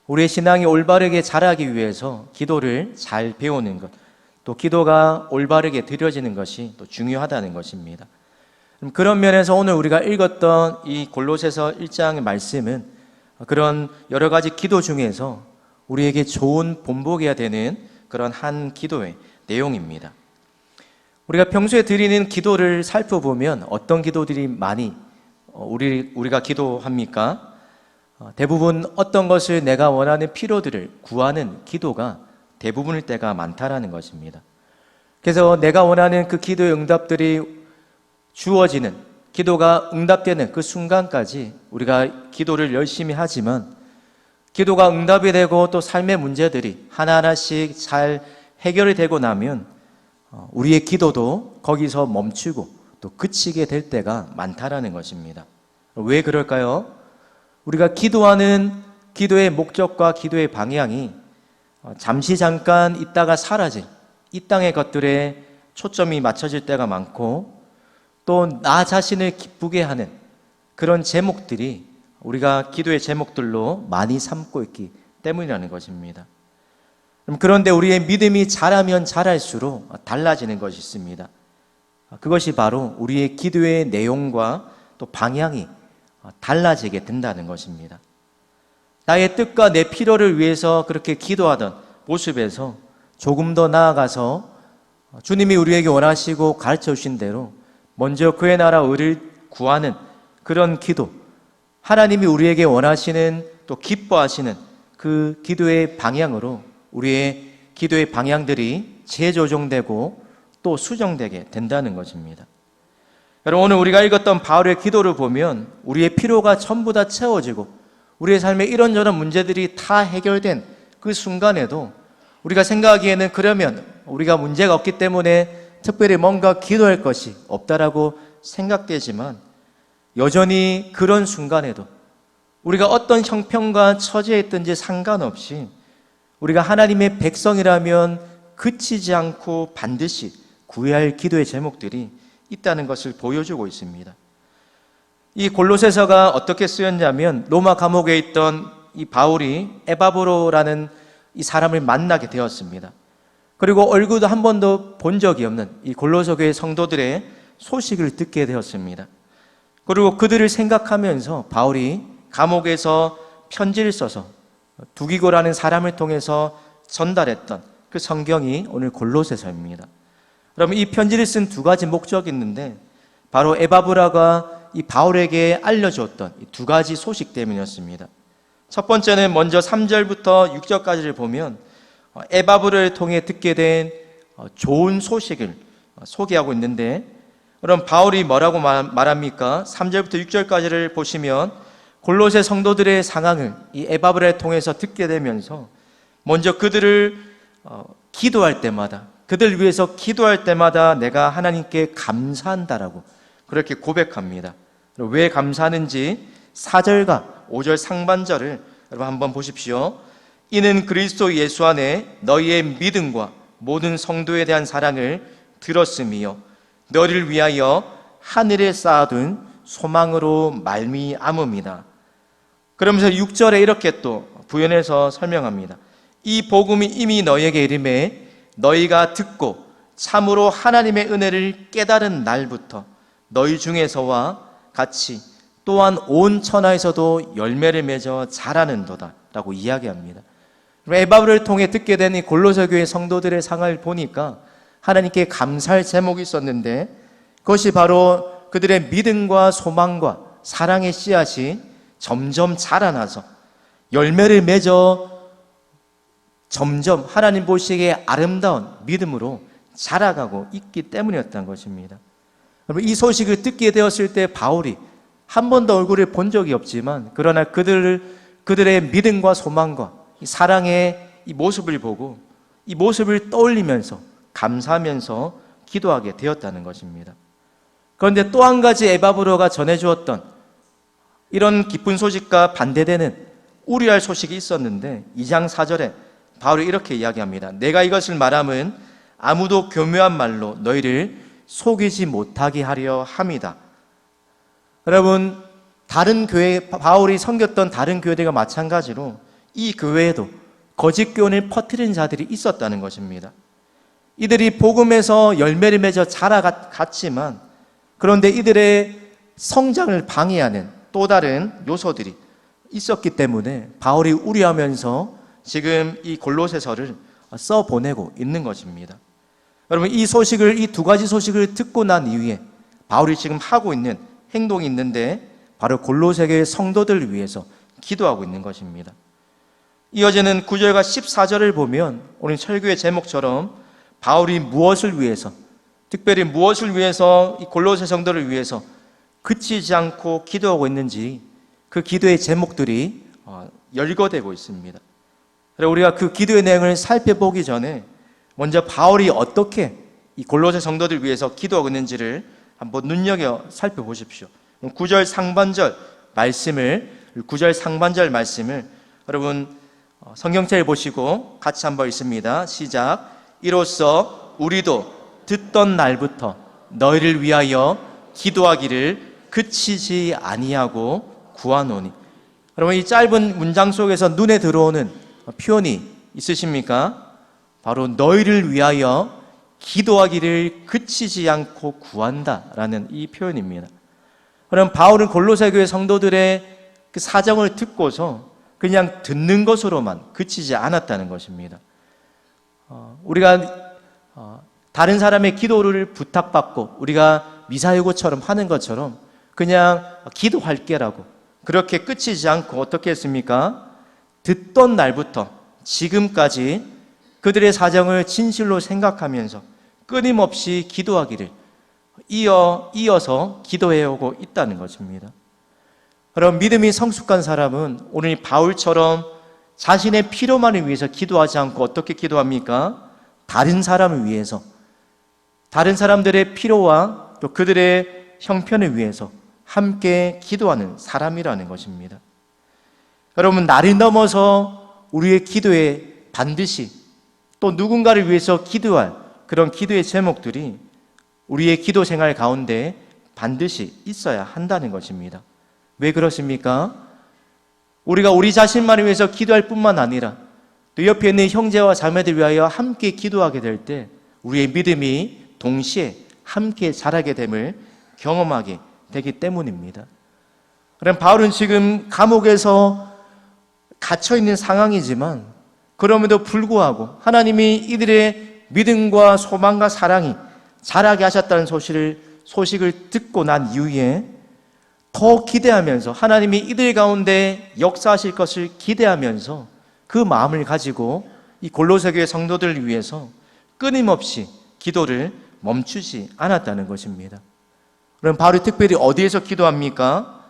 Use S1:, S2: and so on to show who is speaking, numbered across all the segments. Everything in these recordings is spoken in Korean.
S1: 우리의 신앙이 올바르게 자라기 위해서 기도를 잘 배우는 것, 또 기도가 올바르게 드려지는 것이 또 중요하다는 것입니다. 그런 면에서 오늘 우리가 읽었던 이 골로새서 1장의 말씀은 그런 여러 가지 기도 중에서 우리에게 좋은 본보기가 되는 그런 한 기도의 내용입니다. 우리가 평소에 드리는 기도를 살펴보면 어떤 기도들이 많이 우리가 기도합니까? 대부분 어떤 것을 내가 원하는 필요들을 구하는 기도가 대부분일 때가 많다라는 것입니다. 그래서 내가 원하는 그 기도의 응답들이 주어지는, 기도가 응답되는 그 순간까지 우리가 기도를 열심히 하지만 기도가 응답이 되고 또 삶의 문제들이 하나하나씩 잘 해결이 되고 나면 우리의 기도도 거기서 멈추고 또 그치게 될 때가 많다라는 것입니다. 왜 그럴까요? 우리가 기도하는 기도의 목적과 기도의 방향이 잠시 잠깐 있다가 사라질 이 땅의 것들에 초점이 맞춰질 때가 많고 또 나 자신을 기쁘게 하는 그런 제목들이 우리가 기도의 제목들로 많이 삼고 있기 때문이라는 것입니다. 그런데 우리의 믿음이 자라면 자랄수록 달라지는 것이 있습니다. 그것이 바로 우리의 기도의 내용과 또 방향이 달라지게 된다는 것입니다. 나의 뜻과 내 필요를 위해서 그렇게 기도하던 모습에서 조금 더 나아가서 주님이 우리에게 원하시고 가르쳐 주신 대로 먼저 그의 나라 의를 구하는 그런 기도, 하나님이 우리에게 원하시는 또 기뻐하시는 그 기도의 방향으로 우리의 기도의 방향들이 재조정되고 또 수정되게 된다는 것입니다. 여러분, 오늘 우리가 읽었던 바울의 기도를 보면 우리의 필요가 전부 다 채워지고 우리의 삶에 이런저런 문제들이 다 해결된 그 순간에도 우리가 생각하기에는 그러면 우리가 문제가 없기 때문에 특별히 뭔가 기도할 것이 없다라고 생각되지만 여전히 그런 순간에도 우리가 어떤 형편과 처지에 있든지 상관없이 우리가 하나님의 백성이라면 그치지 않고 반드시 구해야 할 기도의 제목들이 있다는 것을 보여주고 있습니다. 이 골로새서가 어떻게 쓰였냐면 로마 감옥에 있던 이 바울이 에바브로라는 이 사람을 만나게 되었습니다. 그리고 얼굴도 한 번도 본 적이 없는 이 골로새 교회 성도들의 소식을 듣게 되었습니다. 그리고 그들을 생각하면서 바울이 감옥에서 편지를 써서 두기고라는 사람을 통해서 전달했던 그 성경이 오늘 골로새서입니다. 그러면 이 편지를 쓴 두 가지 목적이 있는데 바로 에바브라가 이 바울에게 알려주었던 이 두 가지 소식 때문이었습니다. 첫 번째는 먼저 3절부터 6절까지를 보면 에바브를 통해 듣게 된 좋은 소식을 소개하고 있는데 그럼 바울이 뭐라고 말합니까? 3절부터 6절까지를 보시면 골로새 성도들의 상황을 이 에바브를 통해서 듣게 되면서 먼저 그들을 기도할 때마다 그들 위해서 기도할 때마다 내가 하나님께 감사한다라고 그렇게 고백합니다. 왜 감사하는지 4절과 5절 상반절을 여러분 한번 보십시오. 이는 그리스도 예수 안에 너희의 믿음과 모든 성도에 대한 사랑을 들었음이요 너희를 위하여 하늘에 쌓아둔 소망으로 말미암음이다. 그러면서 6절에 이렇게 또 부연해서 설명합니다. 이 복음이 이미 너희에게 이름에 너희가 듣고 참으로 하나님의 은혜를 깨달은 날부터 너희 중에서와 같이 또한 온 천하에서도 열매를 맺어 자라는도다 라고 이야기합니다. 에바브를 통해 듣게 된 이 골로새 교회 성도들의 상황을 보니까 하나님께 감사할 제목이 있었는데 그것이 바로 그들의 믿음과 소망과 사랑의 씨앗이 점점 자라나서 열매를 맺어 점점 하나님 보시기에 아름다운 믿음으로 자라가고 있기 때문이었던 것입니다. 이 소식을 듣게 되었을 때 바울이 한 번도 얼굴을 본 적이 없지만 그러나 그들의 믿음과 소망과 이 사랑의 이 모습을 보고 이 모습을 떠올리면서 감사하면서 기도하게 되었다는 것입니다. 그런데 또 한 가지 에바브로가 전해주었던 이런 기쁜 소식과 반대되는 우려할 소식이 있었는데 2장 4절에 바울이 이렇게 이야기합니다. 내가 이것을 말함은 아무도 교묘한 말로 너희를 속이지 못하게 하려 함이다. 여러분, 다른 교회, 바울이 섬겼던 다른 교회들과 마찬가지로 이 교회에도 거짓 교훈을 퍼뜨리는 자들이 있었다는 것입니다. 이들이 복음에서 열매를 맺어 자라갔지만 그런데 이들의 성장을 방해하는 또 다른 요소들이 있었기 때문에 바울이 우려하면서 지금 이 골로새서를 써보내고 있는 것입니다. 여러분, 이 두 가지 소식을 듣고 난 이후에 바울이 지금 하고 있는 행동이 있는데 바로 골로새 성도들을 위해서 기도하고 있는 것입니다. 이어지는 9절과 14절을 보면 오늘 설교의 제목처럼 바울이 무엇을 위해서, 특별히 무엇을 위해서 이 골로새 성도를 위해서 그치지 않고 기도하고 있는지 그 기도의 제목들이 열거되고 있습니다. 그래서 우리가 그 기도의 내용을 살펴보기 전에 먼저 바울이 어떻게 이 골로새 성도들 위해서 기도하고 있는지를 한번 눈여겨 살펴보십시오. 9절 상반절 말씀을 여러분 성경책을 보시고 같이 한번 읽습니다. 시작. 이로써 우리도 듣던 날부터 너희를 위하여 기도하기를 그치지 아니하고 구하노니. 여러분, 이 짧은 문장 속에서 눈에 들어오는 표현이 있으십니까? 바로 너희를 위하여 기도하기를 그치지 않고 구한다라는 이 표현입니다. 그럼 바울은 골로새 교회 성도들의 그 사정을 듣고서 그냥 듣는 것으로만 그치지 않았다는 것입니다. 우리가 다른 사람의 기도를 부탁받고 우리가 미사여구처럼 하는 것처럼 그냥 기도할게라고 그렇게 끝이지 않고 어떻게 했습니까? 듣던 날부터 지금까지 그들의 사정을 진실로 생각하면서 끊임없이 기도하기를 이어서 기도해오고 있다는 것입니다. 그럼 믿음이 성숙한 사람은 오늘 바울처럼 자신의 필요만을 위해서 기도하지 않고 어떻게 기도합니까? 다른 사람을 위해서, 다른 사람들의 필요와 또 그들의 형편을 위해서 함께 기도하는 사람이라는 것입니다. 여러분, 나를 넘어서 우리의 기도에 반드시 또 누군가를 위해서 기도할 그런 기도의 제목들이 우리의 기도 생활 가운데 반드시 있어야 한다는 것입니다. 왜 그렇습니까? 우리가 우리 자신만을 위해서 기도할 뿐만 아니라 또 옆에 있는 형제와 자매들 위하여 함께 기도하게 될 때 우리의 믿음이 동시에 함께 자라게 됨을 경험하게 되기 때문입니다. 그럼 바울은 지금 감옥에서 갇혀있는 상황이지만 그럼에도 불구하고 하나님이 이들의 믿음과 소망과 사랑이 자라게 하셨다는 소식을 듣고 난 이후에 더 기대하면서 하나님이 이들 가운데 역사하실 것을 기대하면서 그 마음을 가지고 이 골로새 교회 성도들을 위해서 끊임없이 기도를 멈추지 않았다는 것입니다. 그럼 바울이 특별히 어디에서 기도합니까?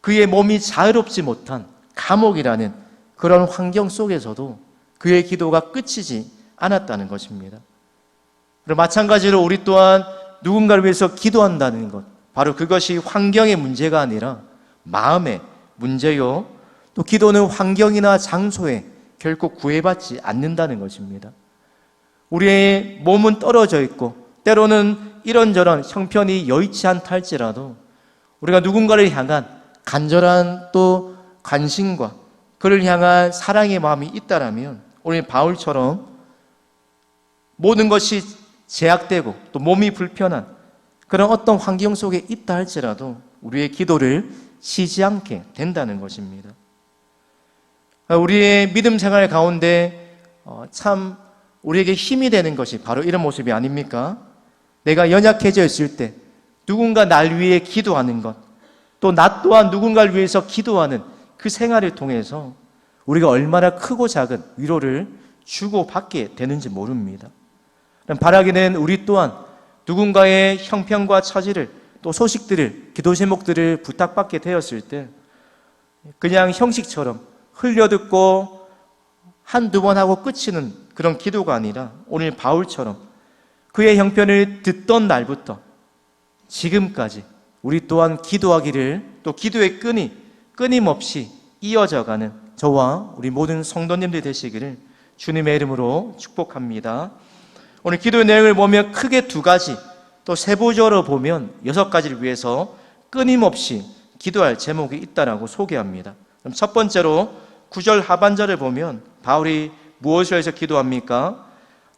S1: 그의 몸이 자유롭지 못한 감옥이라는 그런 환경 속에서도 그의 기도가 끝이지 않았다는 것입니다. 그리고 마찬가지로 우리 또한 누군가를 위해서 기도한다는 것, 바로 그것이 환경의 문제가 아니라 마음의 문제요, 또 기도는 환경이나 장소에 결코 구애받지 않는다는 것입니다. 우리의 몸은 떨어져 있고 때로는 이런저런 형편이 여의치 않다 할지라도 우리가 누군가를 향한 간절한 또 관심과 그를 향한 사랑의 마음이 있다라면 오늘 바울처럼 모든 것이 제약되고 또 몸이 불편한 그런 어떤 환경 속에 있다 할지라도 우리의 기도를 쉬지 않게 된다는 것입니다. 우리의 믿음 생활 가운데 참 우리에게 힘이 되는 것이 바로 이런 모습이 아닙니까? 내가 연약해져 있을 때 누군가 날 위해 기도하는 것, 또 나 또한 누군가를 위해서 기도하는 그 생활을 통해서 우리가 얼마나 크고 작은 위로를 주고받게 되는지 모릅니다. 바라기는 우리 또한 누군가의 형편과 처지를 또 소식들을, 기도 제목들을 부탁받게 되었을 때 그냥 형식처럼 흘려듣고 한두 번 하고 끝이는 그런 기도가 아니라 오늘 바울처럼 그의 형편을 듣던 날부터 지금까지 우리 또한 기도하기를, 또 기도의 끈이 끊임없이 이어져가는 저와 우리 모든 성도님들 되시기를 주님의 이름으로 축복합니다. 오늘 기도의 내용을 보면 크게 두 가지, 또 세부적으로 보면 6가지를 위해서 끊임없이 기도할 제목이 있다라고 소개합니다. 그럼 첫 번째로 9절 하반절을 보면 바울이 무엇을 해서 기도합니까?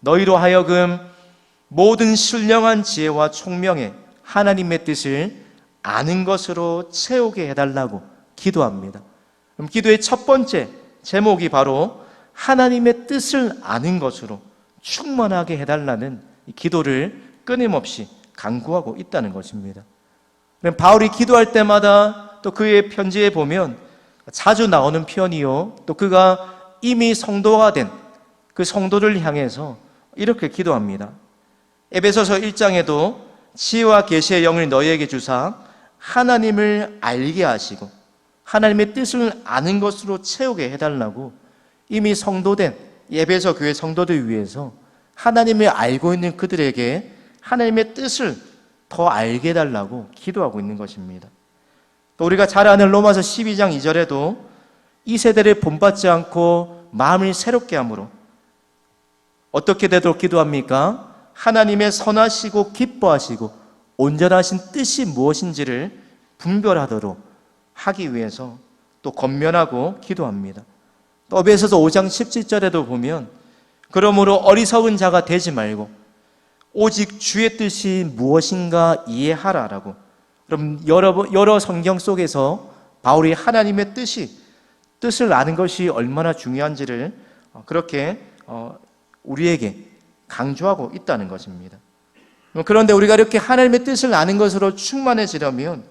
S1: 너희로 하여금 모든 신령한 지혜와 총명에 하나님의 뜻을 아는 것으로 채우게 해달라고 기도합니다. 그럼 기도의 첫 번째 제목이 바로 하나님의 뜻을 아는 것으로 충만하게 해달라는 기도를 끊임없이 간구하고 있다는 것입니다. 바울이 기도할 때마다 또 그의 편지에 보면 자주 나오는 표현이요, 또 그가 이미 성도가 된 그 성도를 향해서 이렇게 기도합니다. 에베소서 1장에도 지혜와 계시의 영을 너희에게 주사 하나님을 알게 하시고 하나님의 뜻을 아는 것으로 채우게 해달라고 이미 성도된 에베소 교회 성도들 위해서 하나님을 알고 있는 그들에게 하나님의 뜻을 더 알게 해달라고 기도하고 있는 것입니다. 또 우리가 잘 아는 로마서 12장 2절에도 이 세대를 본받지 않고 마음을 새롭게 함으로 어떻게 되도록 기도합니까? 하나님의 선하시고 기뻐하시고 온전하신 뜻이 무엇인지를 분별하도록 하기 위해서 또 권면하고 기도합니다. 또 에베소서 5장 17절에도 보면 그러므로 어리석은 자가 되지 말고 오직 주의 뜻이 무엇인가 이해하라라고. 그럼 여러 성경 속에서 바울이 하나님의 뜻을 아는 것이 얼마나 중요한지를 그렇게 우리에게 강조하고 있다는 것입니다. 그런데 우리가 이렇게 하나님의 뜻을 아는 것으로 충만해지려면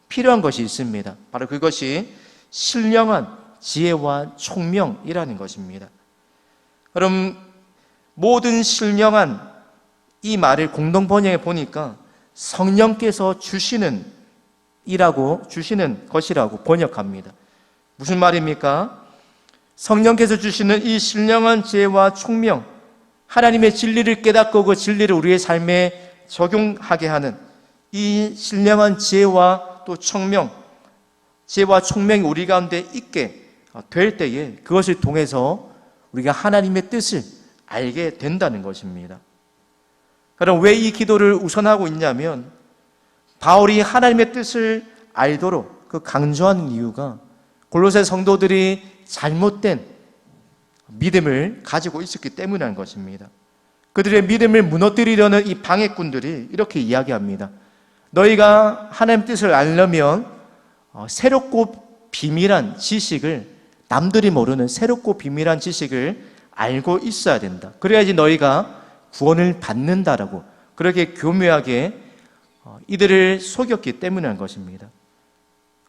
S1: 필요한 것이 있습니다. 바로 그것이 신령한 지혜와 총명이라는 것입니다. 그럼 모든 신령한 이 말을 공동 번역해 보니까 성령께서 주시는 것이라고 번역합니다. 무슨 말입니까? 성령께서 주시는 이 신령한 지혜와 총명, 하나님의 진리를 깨닫고 그 진리를 우리의 삶에 적용하게 하는 이 신령한 지혜와 또 지혜와 총명이 우리 가운데 있게 될 때에 그것을 통해서 우리가 하나님의 뜻을 알게 된다는 것입니다. 그럼 왜 이 기도를 우선하고 있냐면 바울이 하나님의 뜻을 알도록 그 강조하는 이유가 골로새 성도들이 잘못된 믿음을 가지고 있었기 때문이라는 것입니다. 그들의 믿음을 무너뜨리려는 이 방해꾼들이 이렇게 이야기합니다. 너희가 하나님 뜻을 알려면 새롭고 비밀한 지식을, 남들이 모르는 새롭고 비밀한 지식을 알고 있어야 된다. 그래야지 너희가 구원을 받는다라고 그렇게 교묘하게 이들을 속였기 때문이라는 것입니다.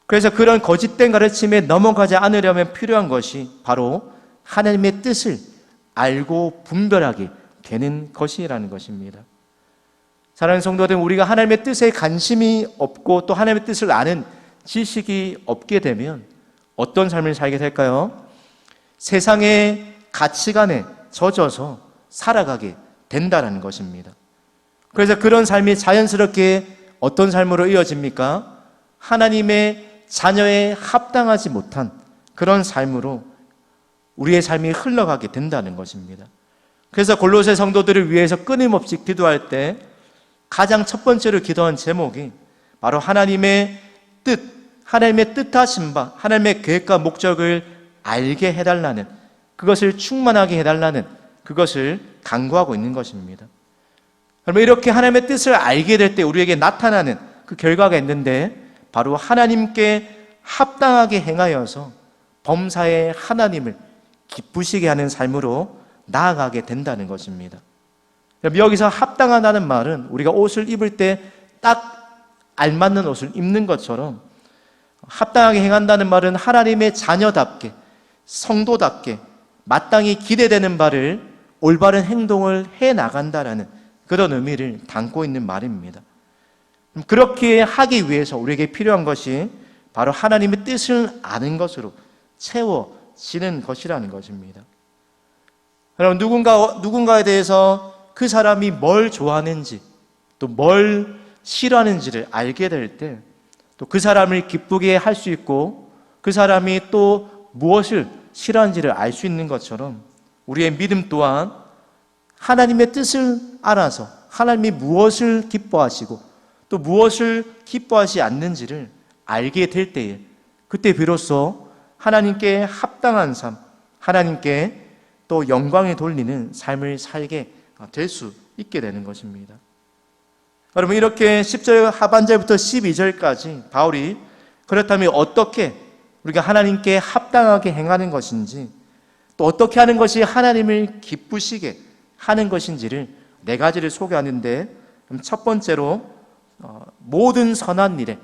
S1: 그래서 그런 거짓된 가르침에 넘어가지 않으려면 필요한 것이 바로 하나님의 뜻을 알고 분별하게 되는 것이라는 것입니다. 사랑하는 성도들, 우리가 하나님의 뜻에 관심이 없고 또 하나님의 뜻을 아는 지식이 없게 되면 어떤 삶을 살게 될까요? 세상의 가치관에 젖어서 살아가게 된다는 것입니다. 그래서 그런 삶이 자연스럽게 어떤 삶으로 이어집니까? 하나님의 자녀에 합당하지 못한 그런 삶으로 우리의 삶이 흘러가게 된다는 것입니다. 그래서 골로새 성도들을 위해서 끊임없이 기도할 때 가장 첫 번째로 기도한 제목이 바로 하나님의 뜻하신 바, 하나님의 계획과 목적을 알게 해달라는, 그것을 충만하게 해달라는 그것을 간구하고 있는 것입니다. 그러면 이렇게 하나님의 뜻을 알게 될 때 우리에게 나타나는 그 결과가 있는데 바로 하나님께 합당하게 행하여서 범사의 하나님을 기쁘시게 하는 삶으로 나아가게 된다는 것입니다. 여기서 합당하다는 말은 우리가 옷을 입을 때 딱 알맞는 옷을 입는 것처럼 합당하게 행한다는 말은 하나님의 자녀답게, 성도답게 마땅히 기대되는 바를 올바른 행동을 해나간다라는 그런 의미를 담고 있는 말입니다. 그렇게 하기 위해서 우리에게 필요한 것이 바로 하나님의 뜻을 아는 것으로 채워지는 것이라는 것입니다. 여러분, 누군가에 대해서 그 사람이 뭘 좋아하는지 또 뭘 싫어하는지를 알게 될 때 또 그 사람을 기쁘게 할 수 있고 그 사람이 또 무엇을 싫어하는지를 알 수 있는 것처럼 우리의 믿음 또한 하나님의 뜻을 알아서 하나님이 무엇을 기뻐하시고 또 무엇을 기뻐하지 않는지를 알게 될 때에 그때 비로소 하나님께 합당한 삶, 하나님께 또 영광을 돌리는 삶을 살게 될 수 있게 되는 것입니다. 여러분, 이렇게 10절 하반절부터 12절까지 바울이 그렇다면 어떻게 우리가 하나님께 합당하게 행하는 것인지, 또 어떻게 하는 것이 하나님을 기쁘시게 하는 것인지를 네 가지를 소개하는데, 첫 번째로 모든 선한 일에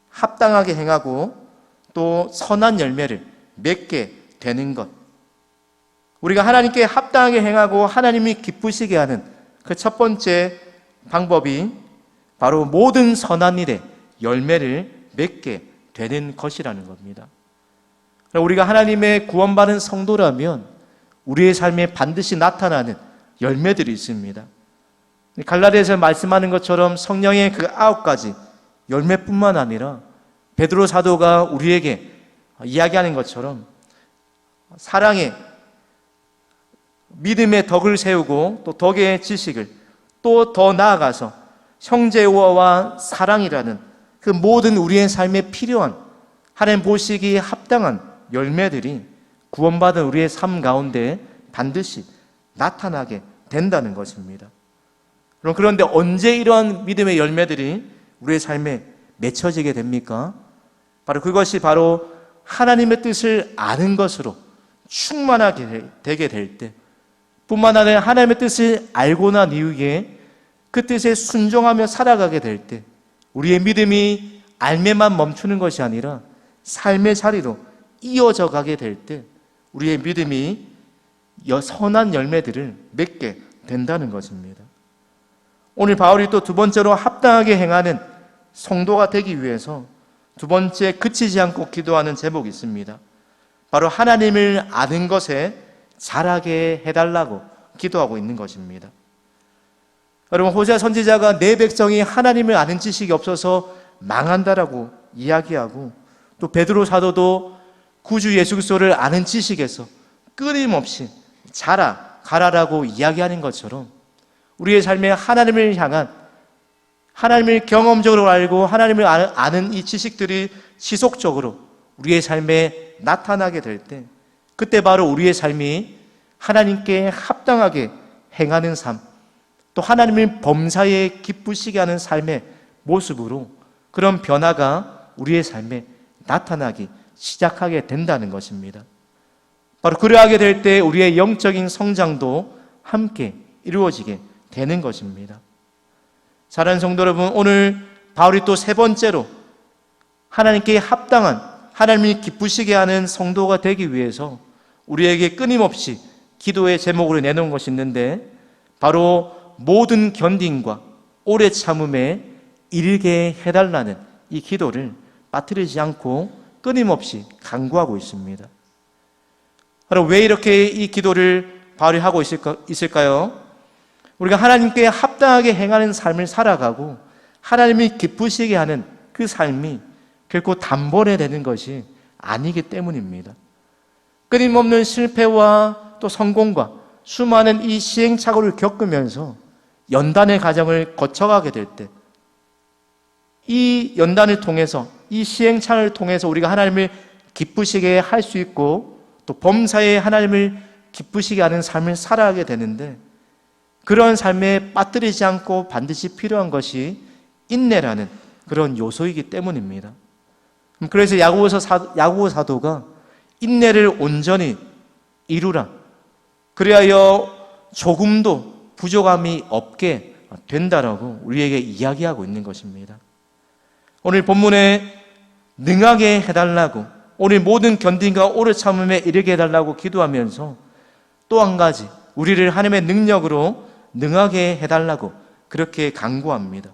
S1: 합당하게 행하고 또 선한 열매를 맺게 되는 것, 우리가 하나님께 합당하게 행하고 하나님이 기쁘시게 하는 그 첫 번째 방법이 바로 모든 선한 일에 열매를 맺게 되는 것이라는 겁니다. 우리가 하나님의 구원받은 성도라면 우리의 삶에 반드시 나타나는 열매들이 있습니다. 갈라디아에서 말씀하는 것처럼 성령의 그 9가지 열매뿐만 아니라 베드로 사도가 우리에게 이야기하는 것처럼 사랑의, 믿음의 덕을 세우고 또 덕의 지식을, 또 더 나아가서 형제와 사랑이라는 그 모든 우리의 삶에 필요한 하나님 보시기에 합당한 열매들이 구원받은 우리의 삶 가운데 반드시 나타나게 된다는 것입니다. 그런데 언제 이러한 믿음의 열매들이 우리의 삶에 맺혀지게 됩니까? 그것이 바로 하나님의 뜻을 아는 것으로 충만하게 되게 될 때, 뿐만 아니라 하나님의 뜻을 알고 난 이후에 그 뜻에 순종하며 살아가게 될 때, 우리의 믿음이 알매만 멈추는 것이 아니라 삶의 자리로 이어져 가게 될 때 우리의 믿음이 선한 열매들을 맺게 된다는 것입니다. 오늘 바울이 또 두 번째로 합당하게 행하는 성도가 되기 위해서 두 번째 그치지 않고 기도하는 제목이 있습니다. 바로 하나님을 아는 것에 자라게 해달라고 기도하고 있는 것입니다. 여러분, 호세아 선지자가 내 백성이 하나님을 아는 지식이 없어서 망한다라고 이야기하고, 또 베드로 사도도 구주 예수 그리스도를 아는 지식에서 끊임없이 자라가라라고 이야기하는 것처럼 우리의 삶에 하나님을 향한, 하나님을 경험적으로 알고 하나님을 아는 이 지식들이 지속적으로 우리의 삶에 나타나게 될 때, 그때 바로 우리의 삶이 하나님께 합당하게 행하는 삶, 또 하나님을 범사에 기쁘시게 하는 삶의 모습으로 그런 변화가 우리의 삶에 나타나기 시작하게 된다는 것입니다. 바로 그러하게 될 때 우리의 영적인 성장도 함께 이루어지게 되는 것입니다. 사랑하는 성도 여러분, 오늘 바울이 또 세 번째로 하나님께 합당한, 하나님이 기쁘시게 하는 성도가 되기 위해서 우리에게 끊임없이 기도의 제목으로 내놓은 것이 있는데, 바로 모든 견딤과 오래 참음에 이르게 해달라는 이 기도를 빠뜨리지 않고 끊임없이 간구하고 있습니다. 바로 왜 이렇게 이 기도를 바울이 하고 있을까요? 우리가 하나님께 합당하게 행하는 삶을 살아가고 하나님이 기쁘시게 하는 그 삶이 결코 단번에 되는 것이 아니기 때문입니다. 끊임없는 실패와 또 성공과 수많은 이 시행착오를 겪으면서 연단의 과정을 거쳐가게 될 때, 이 연단을 통해서, 이 시행착오를 통해서 우리가 하나님을 기쁘시게 할 수 있고 또 범사에 하나님을 기쁘시게 하는 삶을 살아가게 되는데, 그런 삶에 빠뜨리지 않고 반드시 필요한 것이 인내라는 그런 요소이기 때문입니다. 그래서 야고보 사도가 인내를 온전히 이루라, 그리하여 조금도 부족함이 없게 된다라고 우리에게 이야기하고 있는 것입니다. 오늘 본문에 능하게 해달라고, 오늘 모든 견딘과 오래 참음에 이르게 해달라고 기도하면서 또 한 가지 우리를 하나님의 능력으로 능하게 해달라고 그렇게 간구합니다.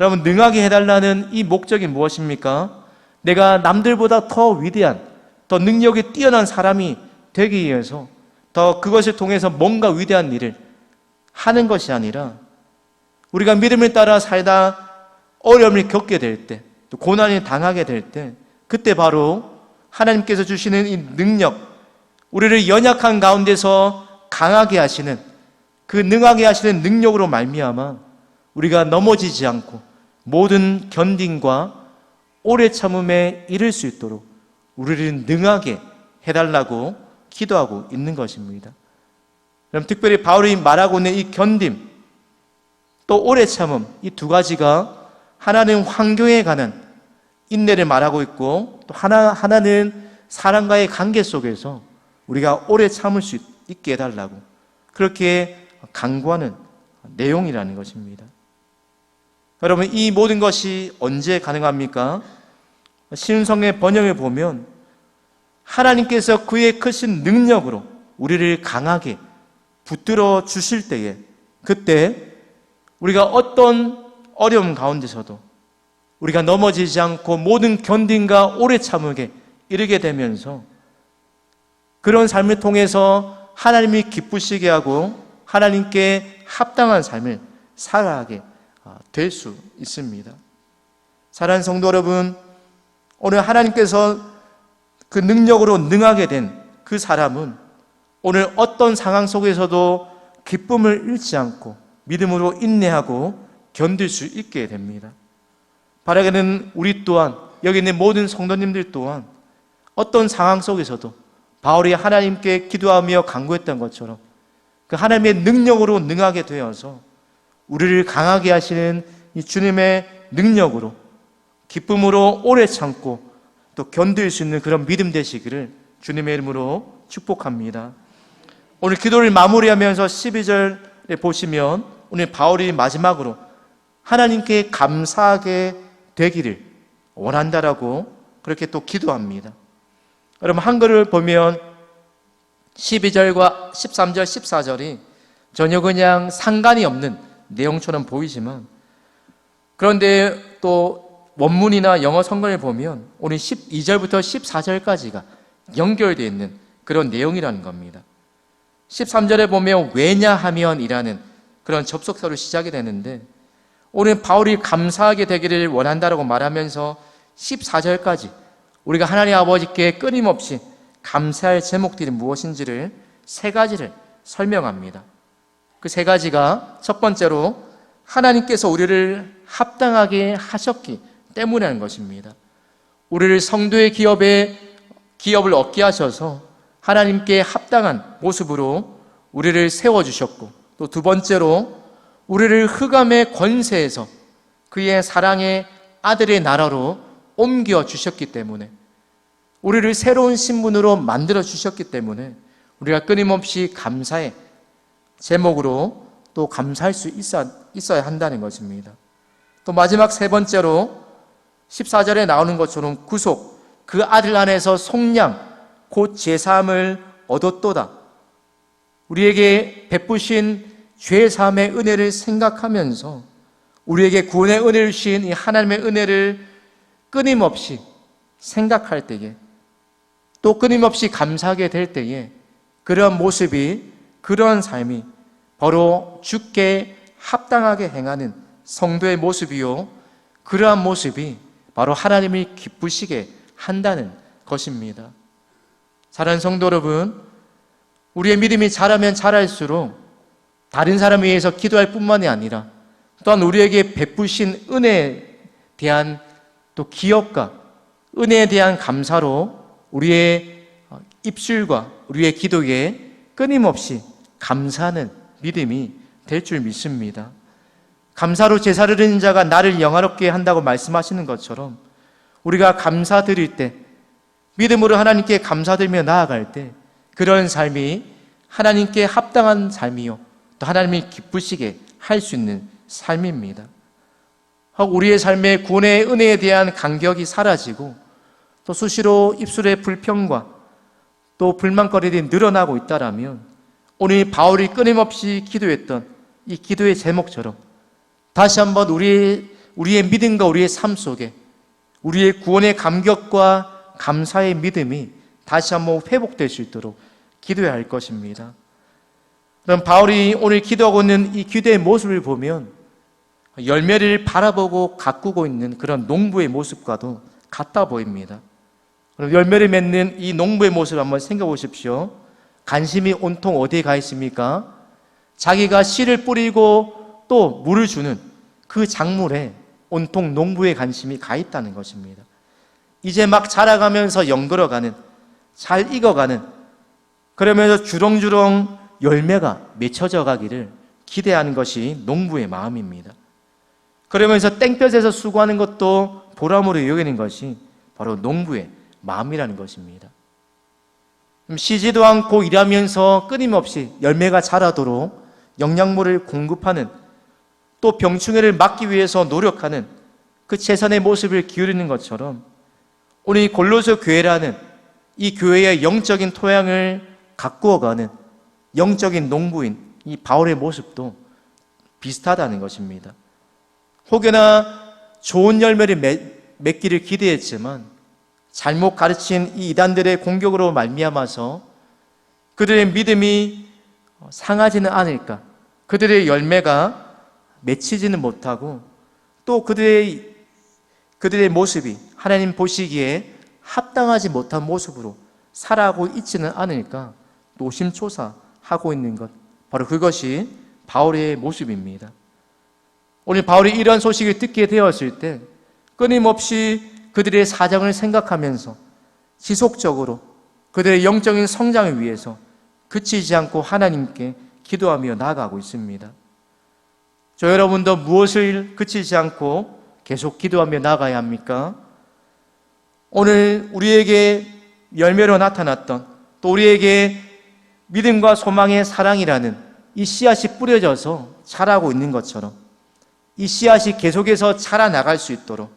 S1: 여러분, 능하게 해달라는 이 목적이 무엇입니까? 내가 남들보다 더 위대한, 더 능력이 뛰어난 사람이 되기 위해서 더 그것을 통해서 뭔가 위대한 일을 하는 것이 아니라, 우리가 믿음을 따라 살다 어려움을 겪게 될 때, 또 고난을 당하게 될 때, 그때 바로 하나님께서 주시는 이 능력, 우리를 연약한 가운데서 강하게 하시는 그 능하게 하시는 능력으로 말미암아 우리가 넘어지지 않고 모든 견딤과 오래 참음에 이를 수 있도록 우리를 능하게 해달라고 기도하고 있는 것입니다. 그럼 특별히 바울이 말하고 있는 이 견딤, 또 오래 참음, 이 두 가지가 하나는 환경에 관한 인내를 말하고 있고, 또 하나는 사람과의 관계 속에서 우리가 오래 참을 수 있게 해달라고 그렇게 강구하는 내용이라는 것입니다. 여러분, 이 모든 것이 언제 가능합니까? 신성의 번역을 보면 하나님께서 그의 크신 능력으로 우리를 강하게 붙들어 주실 때에, 그때 우리가 어떤 어려움 가운데서도 우리가 넘어지지 않고 모든 견딘과 오래 참으게 이르게 되면서 그런 삶을 통해서 하나님이 기쁘시게 하고 하나님께 합당한 삶을 살아가게 될 수 있습니다. 사랑하는 성도 여러분, 오늘 하나님께서 그 능력으로 능하게 된 그 사람은 오늘 어떤 상황 속에서도 기쁨을 잃지 않고 믿음으로 인내하고 견딜 수 있게 됩니다. 바라기는 우리 또한, 여기 있는 모든 성도님들 또한 어떤 상황 속에서도 바울이 하나님께 기도하며 간구했던 것처럼 그 하나님의 능력으로 능하게 되어서 우리를 강하게 하시는 이 주님의 능력으로 기쁨으로 오래 참고 또 견딜 수 있는 그런 믿음 되시기를 주님의 이름으로 축복합니다. 오늘 기도를 마무리하면서 12절에 보시면 오늘 바울이 마지막으로 하나님께 감사하게 되기를 원한다라고 그렇게 또 기도합니다. 여러분, 한글을 보면 12절과 13절, 14절이 전혀 그냥 상관이 없는 내용처럼 보이지만, 그런데 또 원문이나 영어 성경을 보면 오늘 12절부터 14절까지가 연결되어 있는 그런 내용이라는 겁니다. 13절에 보면 왜냐하면이라는 그런 접속사로 시작이 되는데, 오늘 바울이 감사하게 되기를 원한다라고 말하면서 14절까지 우리가 하나님 아버지께 끊임없이 감사할 제목들이 무엇인지를 세 가지를 설명합니다. 그 세 가지가 첫 번째로 하나님께서 우리를 합당하게 하셨기 때문이라는 것입니다. 우리를 성도의 기업을 얻게 하셔서 하나님께 합당한 모습으로 우리를 세워주셨고, 또 두 번째로 우리를 흑암의 권세에서 그의 사랑의 아들의 나라로 옮겨 주셨기 때문에, 우리를 새로운 신분으로 만들어 주셨기 때문에 우리가 끊임없이 감사의 제목으로 또 감사할 수 있어야 한다는 것입니다. 또 마지막 세 번째로 14절에 나오는 것처럼 구속, 그 아들 안에서 속량, 곧 제사함을 얻었도다. 우리에게 베푸신 죄사함의 은혜를 생각하면서 우리에게 구원의 은혜를 주신 이 하나님의 은혜를 끊임없이 생각할 때에, 또 끊임없이 감사하게 될 때에, 그러한 모습이, 그러한 삶이 바로 주께 합당하게 행하는 성도의 모습이요, 그러한 모습이 바로 하나님이 기쁘시게 한다는 것입니다. 사랑하는 성도 여러분, 우리의 믿음이 자라면 자랄수록 다른 사람에 의해서 기도할 뿐만이 아니라 또한 우리에게 베푸신 은혜에 대한 또 기억과 은혜에 대한 감사로 우리의 입술과 우리의 기도에 끊임없이 감사하는 믿음이 될 줄 믿습니다. 감사로 제사를 드리는 자가 나를 영화롭게 한다고 말씀하시는 것처럼 우리가 감사드릴 때, 믿음으로 하나님께 감사드리며 나아갈 때 그런 삶이 하나님께 합당한 삶이요, 또 하나님이 기쁘시게 할 수 있는 삶입니다. 우리의 삶에 구원의 은혜에 대한 간격이 사라지고 또 수시로 입술의 불평과 또 불만거리들이 늘어나고 있다라면 오늘 바울이 끊임없이 기도했던 이 기도의 제목처럼 다시 한번 우리의 믿음과 우리의 삶 속에 우리의 구원의 감격과 감사의 믿음이 다시 한번 회복될 수 있도록 기도해야 할 것입니다. 그럼 바울이 오늘 기도하고 있는 이 기도의 모습을 보면 열매를 바라보고 가꾸고 있는 그런 농부의 모습과도 같아 보입니다. 그럼 열매를 맺는 이 농부의 모습을 한번 생각해 보십시오. 관심이 온통 어디에 가 있습니까? 자기가 씨를 뿌리고 또 물을 주는 그 작물에 온통 농부의 관심이 가 있다는 것입니다. 이제 막 자라가면서 연걸어가는, 잘 익어가는, 그러면서 주렁주렁 열매가 맺혀져 가기를 기대하는 것이 농부의 마음입니다. 그러면서 땡볕에서 수고하는 것도 보람으로 여기는 것이 바로 농부의 마음이라는 것입니다. 쉬지도 않고 일하면서 끊임없이 열매가 자라도록 영양분을 공급하는, 또 병충해를 막기 위해서 노력하는 그 최선의 모습을 기울이는 것처럼 오늘 이 골로새 교회라는 이 교회의 영적인 토양을 가꾸어가는 영적인 농부인 이 바울의 모습도 비슷하다는 것입니다. 혹여나 좋은 열매를 맺기를 기대했지만 잘못 가르친 이 이단들의 공격으로 말미암아서 그들의 믿음이 상하지는 않을까, 그들의 열매가 맺히지는 못하고 또 그들의 모습이 하나님 보시기에 합당하지 못한 모습으로 살아가고 있지는 않을까 노심초사하고 있는 것, 바로 그것이 바울의 모습입니다. 오늘 바울이 이런 소식을 듣게 되었을 때 끊임없이 그들의 사정을 생각하면서 지속적으로 그들의 영적인 성장을 위해서 그치지 않고 하나님께 기도하며 나아가고 있습니다. 저 여러분도 무엇을 그치지 않고 계속 기도하며 나아가야 합니까? 오늘 우리에게 열매로 나타났던, 또 우리에게 믿음과 소망의 사랑이라는 이 씨앗이 뿌려져서 자라고 있는 것처럼 이 씨앗이 계속해서 자라나갈 수 있도록,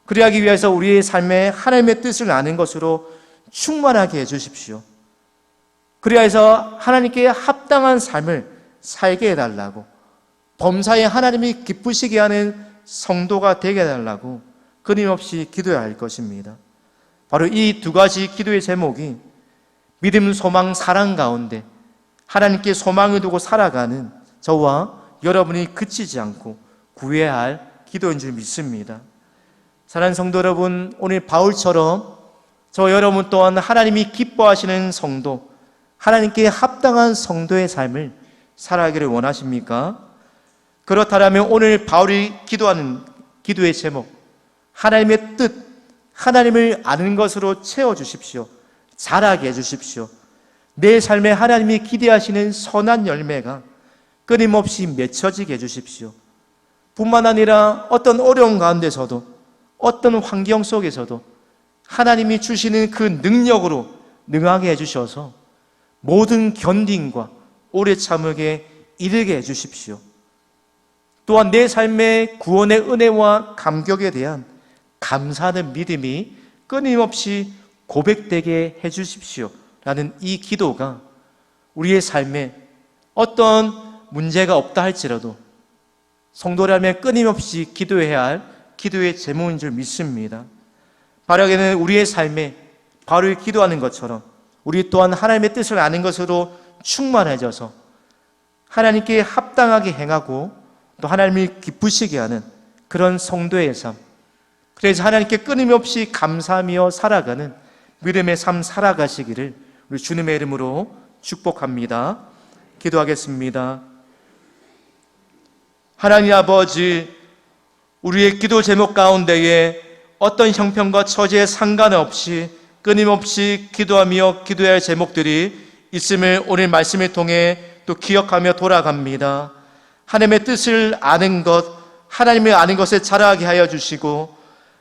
S1: 그리하기 위해서 우리의 삶에 하나님의 뜻을 아는 것으로 충만하게 해주십시오. 그리하여서 하나님께 합당한 삶을 살게 해달라고, 범사에 하나님이 기쁘시게 하는 성도가 되게 해달라고 끊임없이 기도해야 할 것입니다. 바로 이 두 가지 기도의 제목이 믿음, 소망, 사랑 가운데 하나님께 소망을 두고 살아가는 저와 여러분이 그치지 않고 구해야 할 기도인 줄 믿습니다. 사랑하는 성도 여러분, 오늘 바울처럼 저 여러분 또한 하나님이 기뻐하시는 성도, 하나님께 합당한 성도의 삶을 살아가기를 원하십니까? 그렇다면 오늘 바울이 기도하는 기도의 제목, 하나님의 뜻, 하나님을 아는 것으로 채워주십시오. 자라게 해주십시오. 내 삶에 하나님이 기대하시는 선한 열매가 끊임없이 맺혀지게 해주십시오. 뿐만 아니라 어떤 어려운 가운데서도, 어떤 환경 속에서도 하나님이 주시는 그 능력으로 능하게 해주셔서 모든 견딘과 오래 참으게 이르게 해주십시오. 또한 내 삶의 구원의 은혜와 감격에 대한 감사하는 믿음이 끊임없이 고백되게 해주십시오 라는 이 기도가 우리의 삶에 어떤 문제가 없다 할지라도 성도라면 끊임없이 기도해야 할 기도의 제목인 줄 믿습니다. 바라기는 우리의 삶에 바로 기도하는 것처럼 우리 또한 하나님의 뜻을 아는 것으로 충만해져서 하나님께 합당하게 행하고 또 하나님이 기쁘시게 하는 그런 성도의 삶, 그래서 하나님께 끊임없이 감사하며 살아가는 믿음의 삶 살아가시기를 우리 주님의 이름으로 축복합니다. 기도하겠습니다. 하나님 아버지, 우리의 기도 제목 가운데에 어떤 형편과 처지에 상관없이 끊임없이 기도하며 기도해야 할 제목들이 있음을 오늘 말씀을 통해 또 기억하며 돌아갑니다. 하나님의 뜻을 아는 것, 하나님을 아는 것에 자라게 하여 주시고,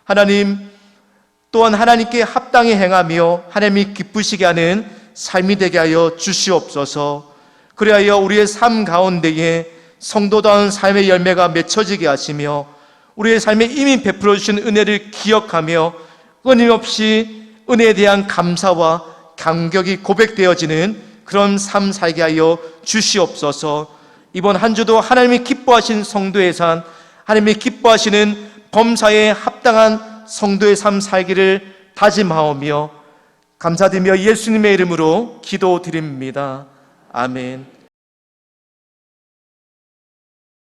S1: 하나님 또한 하나님께 합당히 행하며 하나님이 기쁘시게 하는 삶이 되게 하여 주시옵소서. 그리하여 우리의 삶 가운데에 성도다운 삶의 열매가 맺혀지게 하시며 우리의 삶에 이미 베풀어 주신 은혜를 기억하며 끊임없이 은혜에 대한 감사와 감격이 고백되어지는 그런 삶 살게 하여 주시옵소서. 이번 한 주도 하나님이 기뻐하신 성도의 삶, 하나님이 기뻐하시는 범사에 합당한 성도의 삶 살기를 다짐하오며 감사드리며 예수님의 이름으로 기도드립니다. 아멘.